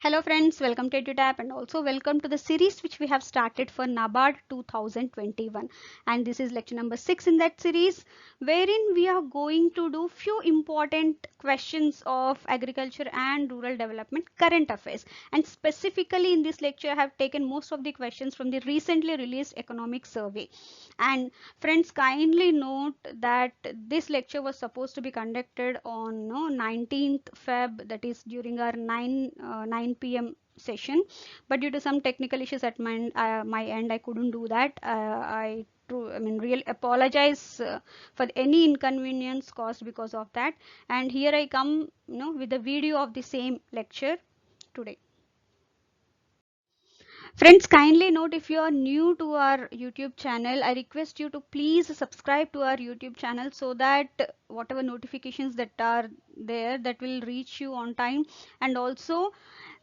Hello friends, welcome to EduTap and also welcome to the series which we have started for NABARD 2021, and this is lecture number 6 in that series, wherein we are going to do few important questions of agriculture and rural development current affairs, and specifically in this lecture I have taken most of the questions from the recently released economic survey. And friends, kindly note that this lecture was supposed to be conducted on 19th Feb, that is during our 9 p.m. session, but due to some technical issues at my end, I couldn't do that. I mean, really apologize for any inconvenience caused because of that. And here I come, with the video of the same lecture today. Friends, kindly note, if you are new to our YouTube channel, I request you to please subscribe to our YouTube channel so that whatever notifications that are there, that will reach you on time, and also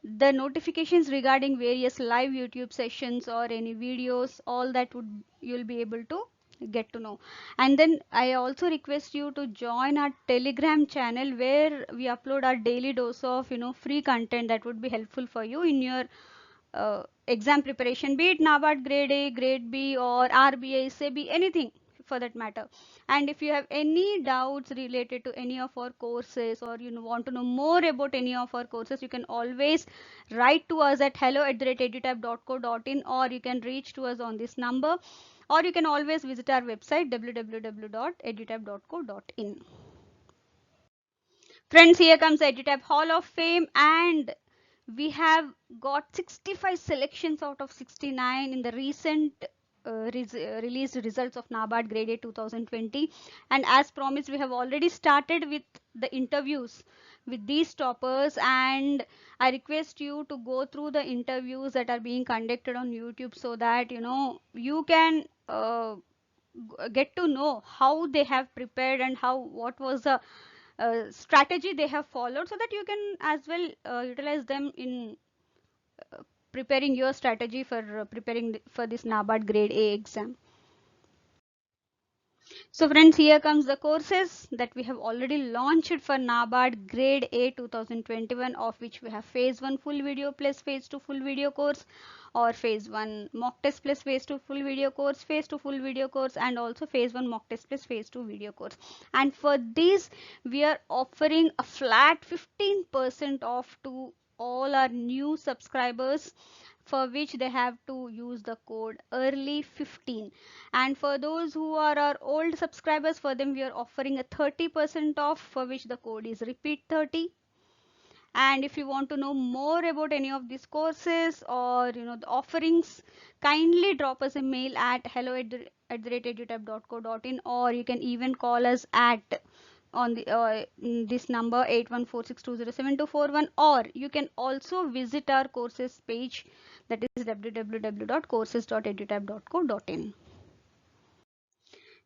the notifications regarding various live YouTube sessions or any videos, all that would you'll be able to get to know. And then I also request you to join our Telegram channel where we upload our daily dose of free content that would be helpful for you in your exam preparation, be it NABARD grade A, grade B, or RBI, SEBI, anything for that matter. And if you have any doubts related to any of our courses, or want to know more about any of our courses, you can always write to us at hello@edutap.co.in, or you can reach to us on this number, or you can always visit our website www.edutap.co.in. Friends, here comes EduTap Hall of Fame, and we have got 65 selections out of 69 in the recent released results of NABARD Grade A 2020. And as promised, we have already started with the interviews with these toppers, and I request you to go through the interviews that are being conducted on YouTube so that you can get to know how they have prepared and what was the strategy they have followed, so that you can as well utilize them in preparing your strategy for preparing for this NABARD grade A exam. So friends, here comes the courses that we have already launched for NABARD grade A 2021, of which we have phase 1 full video plus phase 2 full video course, or phase 1 mock test plus phase 2 full video course, phase 2 full video course, and also phase 1 mock test plus phase 2 video course. And for this, we are offering a flat 15% off to all our new subscribers, for which they have to use the code early15. And for those who are our old subscribers, for them we are offering a 30% off, for which the code is repeat30. And if you want to know more about any of these courses, or the offerings, kindly drop us a mail at hello@edutap.co.in, or you can even call us at on this number 8146207241, or you can also visit our courses page, that is www.courses.edutap.co.in.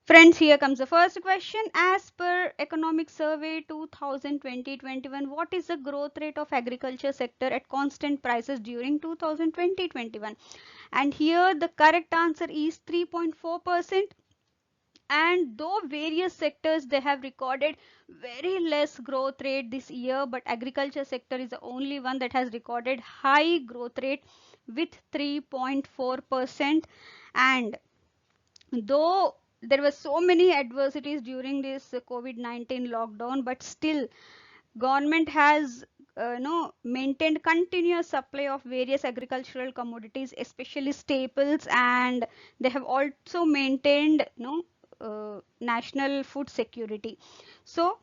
Friends, here comes the first question. As per Economic Survey 2020-21, what is the growth rate of agriculture sector at constant prices during 2020-21? And here the correct answer is 3.4%. And though various sectors, they have recorded very less growth rate this year, but agriculture sector is the only one that has recorded high growth rate with 3.4%. And though there were so many adversities during this COVID-19 lockdown, but still government has maintained continuous supply of various agricultural commodities, especially staples, and they have also maintained national food security. So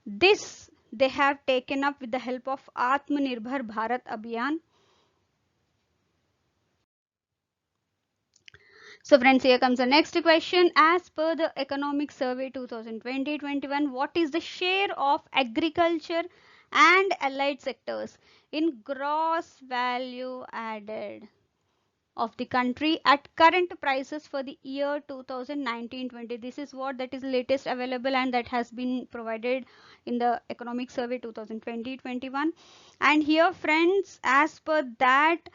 this they have taken up with the help of Atmanirbhar Bharat Abhiyan. So friends, here comes the next question. As per the Economic Survey 2020-21, what is the share of agriculture and allied sectors in gross value added of the country at current prices for the year 2019-20? This is what that is latest available, and that has been provided in the Economic Survey 2020-21. And here friends, as per that,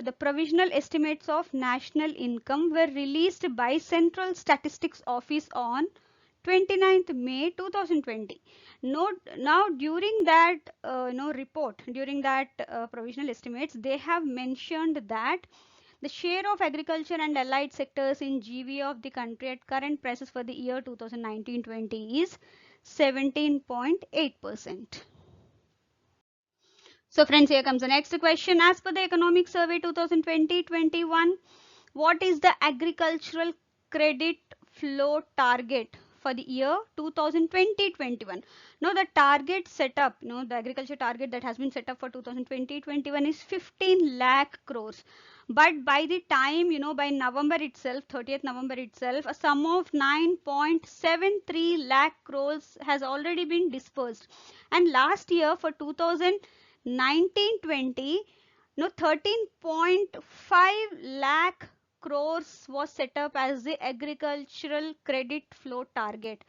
the provisional estimates of national income were released by Central Statistics Office on 29th May 2020. Note now during that report, during that provisional estimates, they have mentioned that the share of agriculture and allied sectors in GV of the country at current prices for the year 2019-20 is 17.8%. So friends, here comes the next question. As per the Economic Survey 2020-21, what is the agricultural credit flow target for the year 2020-21? Now the target set up, the agriculture target that has been set up for 2020-21 is 15 lakh crores. But by the time, by November itself, 30th November itself, a sum of 9.73 lakh crores has already been dispersed. And last year for 2019-20, 13.5 lakh crores was set up as the agricultural credit flow target,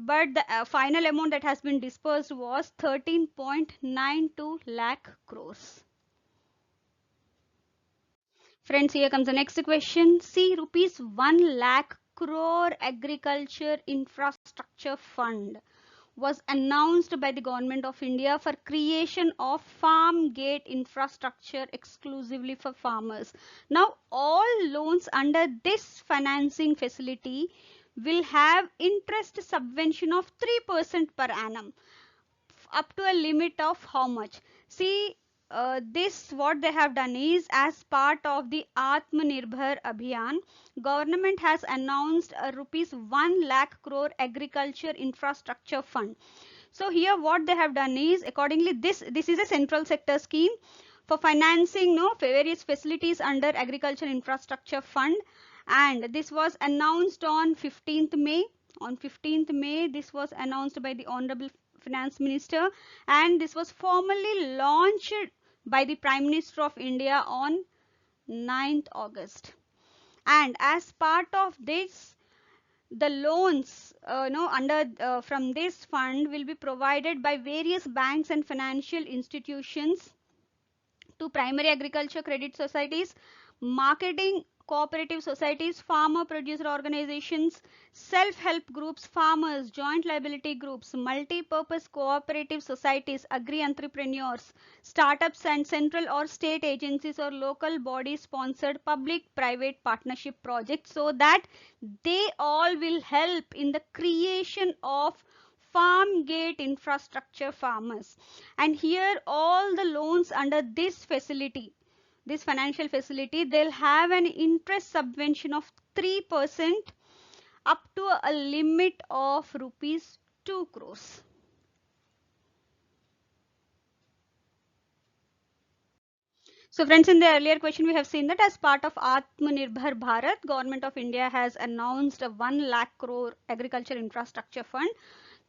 but the final amount that has been dispersed was 13.92 lakh crores. Friends, here comes the next question. See, rupees 1 lakh crore agriculture infrastructure fund was announced by the Government of India for creation of farm gate infrastructure exclusively for farmers. Now all loans under this financing facility will have interest subvention of 3% per annum, up to a limit of how much? See, this what they have done is, as part of the Atmanirbhar Abhiyan, government has announced a rupees 1 lakh crore agriculture infrastructure fund. So here what they have done is, accordingly this is a central sector scheme for financing various facilities under agriculture infrastructure fund, and this was announced on 15th May. On 15th May, this was announced by the Honorable Finance Minister, and this was formally launched by the Prime Minister of India on 9th August. And as part of this, the loans under from this fund will be provided by various banks and financial institutions to primary agriculture credit societies, marketing cooperative societies, farmer producer organizations, self-help groups, farmers, joint liability groups, multi-purpose cooperative societies, agri-entrepreneurs, startups, and central or state agencies or local body sponsored public-private partnership projects, so that they all will help in the creation of farm gate infrastructure farmers. And here all the loans under this facility, this financial facility, they'll have an interest subvention of 3% up to a limit of rupees 2 crores. So friends, in the earlier question we have seen that as part of Atmanirbhar Bharat, Government of India has announced a 1 lakh crore agriculture infrastructure fund,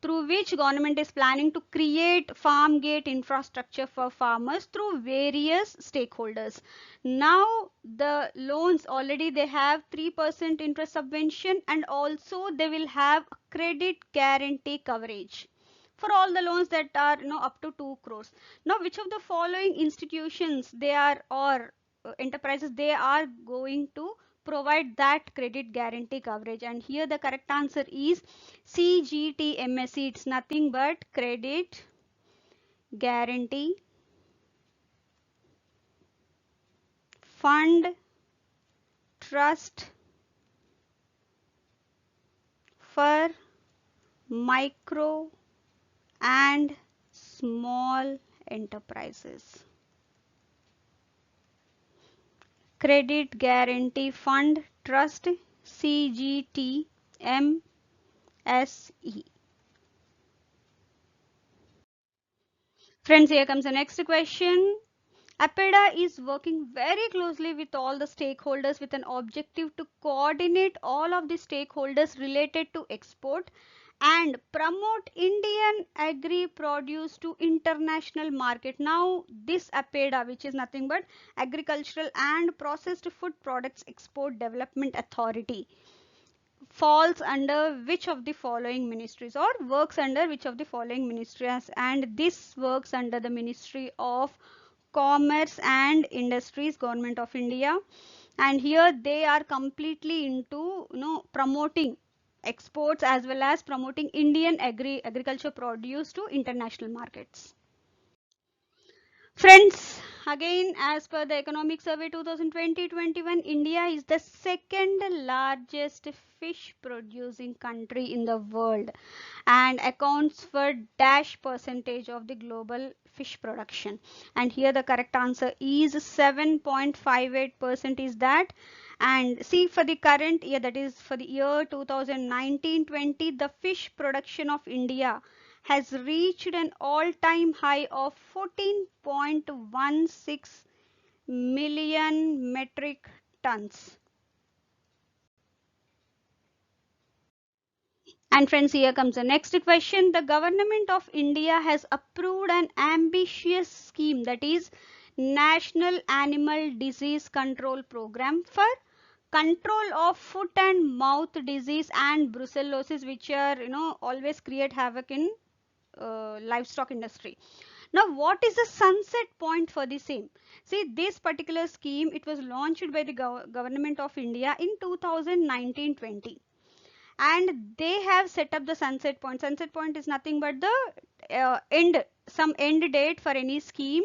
through which government is planning to create farm gate infrastructure for farmers through various stakeholders. Now the loans already they have 3% interest subvention, and also they will have credit guarantee coverage for all the loans that are up to 2 crores. Now which of the following institutions they are, or enterprises they are going to provide that credit guarantee coverage? And here the correct answer is CGTMSE. It's nothing but credit guarantee fund trust for micro and small enterprises. Credit Guarantee Fund Trust, CGTMSE. Friends, here comes the next question. APEDA is working very closely with all the stakeholders with an objective to coordinate all of the stakeholders related to export and promote Indian agri produce to international market. Now this APEDA, which is nothing but Agricultural and Processed Food Products Export Development Authority, falls under which of the following ministries, or works under which of the following ministries? And this works under the Ministry of Commerce and Industries, Government of India. And here they are completely into promoting exports as well as promoting Indian agriculture produce to international markets. Friends, again, as per the Economic Survey 2020-21, India is the second largest fish producing country in the world and accounts for dash percentage of the global fish production. And here the correct answer is 7.58% is that. And see, for the current year, that is for the year 2019-20, the fish production of India has reached an all-time high of 14.16 million metric tons. And friends, here comes the next question. The government of India has approved an ambitious scheme, that is National Animal Disease Control Program, for control of foot and mouth disease and brucellosis, which are always create havoc in livestock industry. Now, what is the sunset point for the same? See, this particular scheme, it was launched by the government of India in 2019-20, and they have set up the sunset point. Sunset point is nothing but the some end date for any scheme.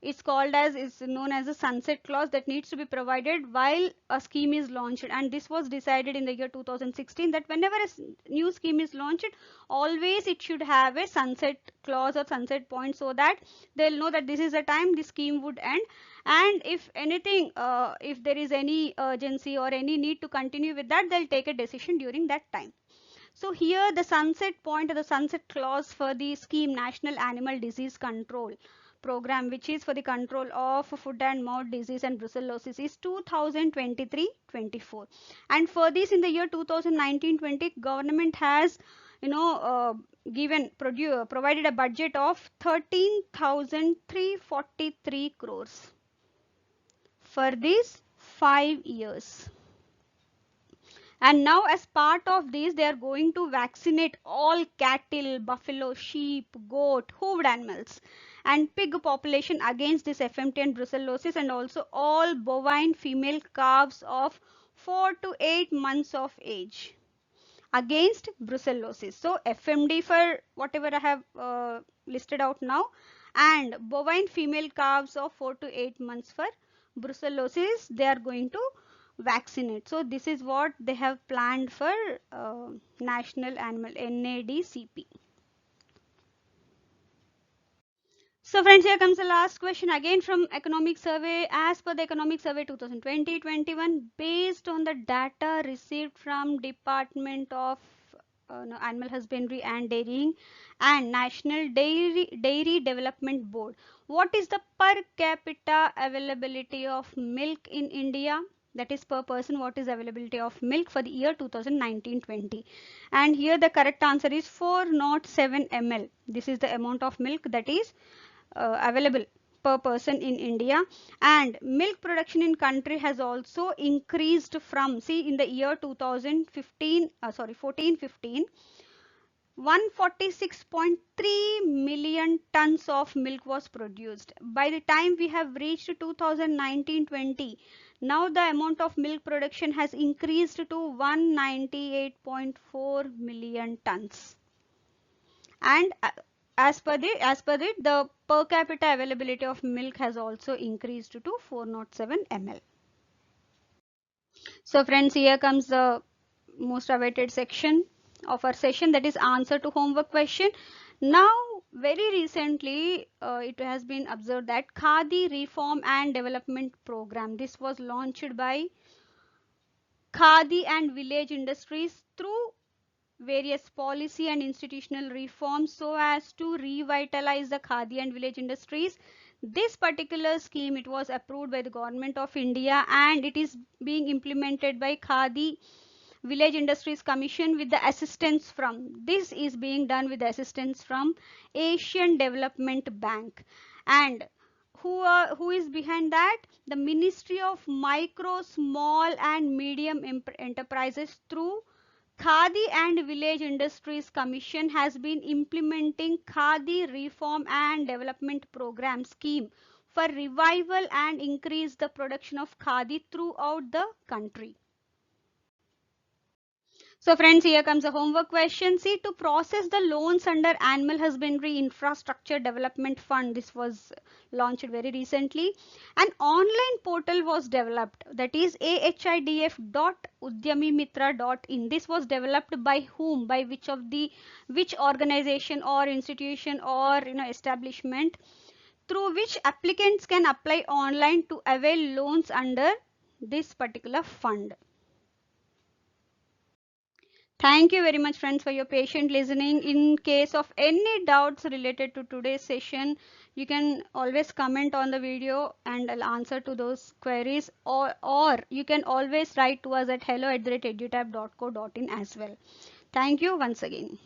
It's called as, is known as a sunset clause that needs to be provided while a scheme is launched. And this was decided in the year 2016 that whenever a new scheme is launched, always it should have a sunset clause or sunset point, so that they'll know that this is the time the scheme would end. And if anything, if there is any urgency or any need to continue with that, they'll take a decision during that time. So here the sunset point or the sunset clause for the scheme National Animal Disease Control Program, which is for the control of foot and mouth disease and brucellosis, is 2023-24. And for this, in the year 2019-20, government has provided a budget of 13,343 crores for these 5 years. And now, as part of this, they are going to vaccinate all cattle, buffalo, sheep, goat, hooved animals and pig population against this FMT and brucellosis, and also all bovine female calves of 4 to 8 months of age against brucellosis. So FMD for whatever I have listed out now, and bovine female calves of 4 to 8 months for brucellosis, they are going to vaccinate. So this is what they have planned for National Animal NADCP. So friends, here comes the last question again from Economic Survey. As per the Economic Survey 2020-21, based on the data received from Department of Animal Husbandry and Dairying and National Dairy Development Board, what is the per capita availability of milk in India? That is per person, what is availability of milk for the year 2019-20? And here the correct answer is 407 ml. This is the amount of milk that is available per person in India. And milk production in country has also increased from, see, in the year 2015 14-15, 146.3 million tons of milk was produced. By the time we have reached 2019-20, now the amount of milk production has increased to 198.4 million tons. And as per the per capita availability of milk has also increased to 407 ml. So friends, here comes the most awaited section of our session, that is answer to homework question. Now, very recently, it has been observed that Khadi Reform and Development Program, this was launched by Khadi and Village Industries through various policy and institutional reforms so as to revitalize the khadi and village industries. This particular scheme, it was approved by the government of India, and it is being implemented by Khadi Village Industries Commission with the assistance from, this is being done with the assistance from Asian Development Bank. And who is behind that? The Ministry of Micro, Small and Medium Enterprises through Khadi and Village Industries Commission has been implementing Khadi Reform and Development Program scheme for revival and increase the production of khadi throughout the country. So friends, here comes a homework question. See, to process the loans under Animal Husbandry Infrastructure Development Fund, this was launched very recently, an online portal was developed, that is ahidf.udyamimitra.in. This was developed by whom? By which organization or institution or establishment, through which applicants can apply online to avail loans under this particular fund. Thank you very much friends for your patient listening. In case of any doubts related to today's session, you can always comment on the video and I'll answer to those queries, or you can always write to us at hello@edutab.co.in as well. Thank you once again.